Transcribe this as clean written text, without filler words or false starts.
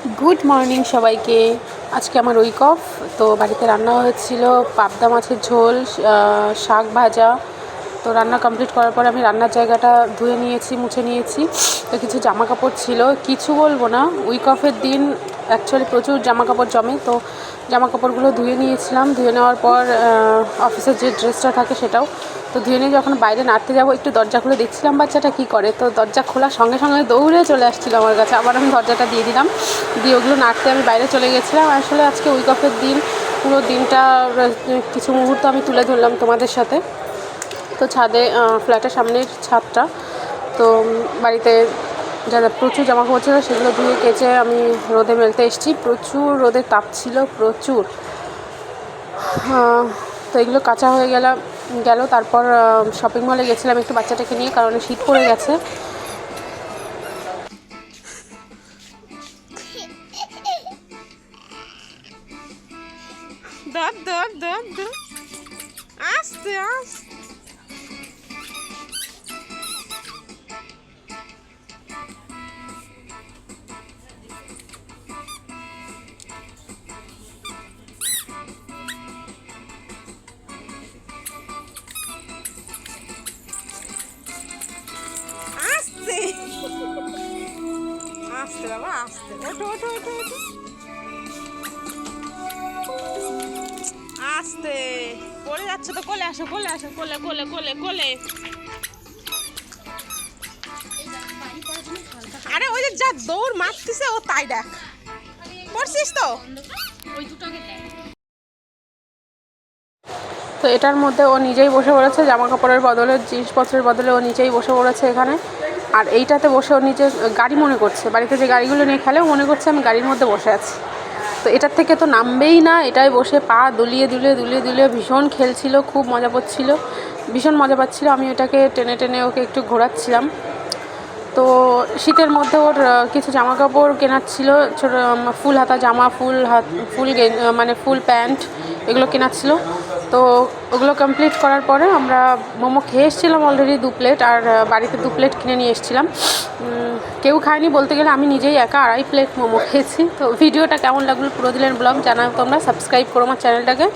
Good morning সবাইকে। আজকে আমার উইক অফ, তো বাড়িতে রান্না হয়েছিল পাবদা মাছের ঝোল, শাক ভাজা। তো রান্না কমপ্লিট করার পর আমি রান্নার জায়গাটা ধুয়ে নিয়েছি, মুছে নিয়েছি। তো কিছু জামা কাপড় ছিল, কিছু বলবো না, উইক অফের দিন অ্যাকচুয়ালি প্রচুর জামা কাপড় জমে। তো জামা কাপড়গুলো ধুয়ে নিয়েছিলাম, ধুয়ে নেওয়ার পর অফিসের যে ড্রেসটা থাকে সেটাও তো ধুয়ে নিয়ে যখন বাইরে নাড়তে যাবো, একটু দরজা খুলে দেখছিলাম বাচ্চাটা কী করে। তো দরজা খোলার সঙ্গে সঙ্গে দৌড়ে চলে আসছিলো আমার কাছে, আবার আমি দরজাটা দিয়ে দিলাম, দিয়ে ওগুলো নাড়তে আমি বাইরে চলে গেছিলাম। আসলে আজকে উইক অফের দিন, পুরো দিনটা কিছু মুহূর্ত আমি তুলে ধরলাম তোমাদের সাথে। তো ছাদে, ফ্ল্যাটের সামনের ছাদটা, তো বাড়িতে যারা প্রচুর জামা কাপড় ছিল সেগুলো ধুয়ে কেচে আমি রোদে মেলতে এসেছি। প্রচুর রোদের তাপ ছিল, প্রচুর। তো এগুলো কাঁচা হয়ে গেল। তারপর শপিং মলে গেছিলাম একটু বাচ্চাটাকে নিয়ে, কারণ শীত পড়ে গেছে। আস্তে আস্তে আস্তে বাবা, আস্তে, ওঠো ওঠো ওঠো ওঠো, আস্তে, পড়ে যাচ্ছে তো। কোলে আসো, কোলে আসো, কোলে কোলে কোলে কোলে। আরে ওই যে যা দৌড় মারতেছে ও, তাই দেখ, পড়ছিস তো। তো এটার মধ্যে ও নিজেই বসে পড়েছে, জামা কাপড়ের বদলে, জিনিসপত্রের বদলে ও নিজেই বসে পড়েছে এখানে। আর এইটাতে বসে ও নিজে গাড়ি মনে করছে, বাড়িতে যে গাড়িগুলো নিয়ে খেলে ও মনে করছে আমি গাড়ির মধ্যে বসে আছি। তো এটার থেকে তো নামবেই না, এটাই বসে পা দুলিয়ে দুলিয়ে দুলিয়ে দুলিয়ে ভীষণ খেলছিল, খুব মজা পাচ্ছিল, ভীষণ মজা পাচ্ছিল। আমি ওটাকে টেনে টেনে ওকে একটু ঘোরাচ্ছিলাম। তো শীতের মধ্যে ওর কিছু জামা কাপড় কেনার ছিল, ছোটো ফুল হাতা জামা, মানে ফুল প্যান্ট, এগুলো কেনার ছিল। তো ওগুলো কমপ্লিট করার পরে আমরা মোমো খেয়ে এসেছিলাম অলরেডি 2 প্লেট, আর বাড়িতে 2 প্লেট কিনে নিয়ে এসেছিলাম। কেউ খায়নি বলতে গেলে, আমি নিজেই একা 2.5 প্লেট মোমো খেয়েছি। তো ভিডিওটা কেমন লাগলো পুরো দিনের ব্লগ জানাও তোমরা, সাবস্ক্রাইব করো আমার চ্যানেলটাকে।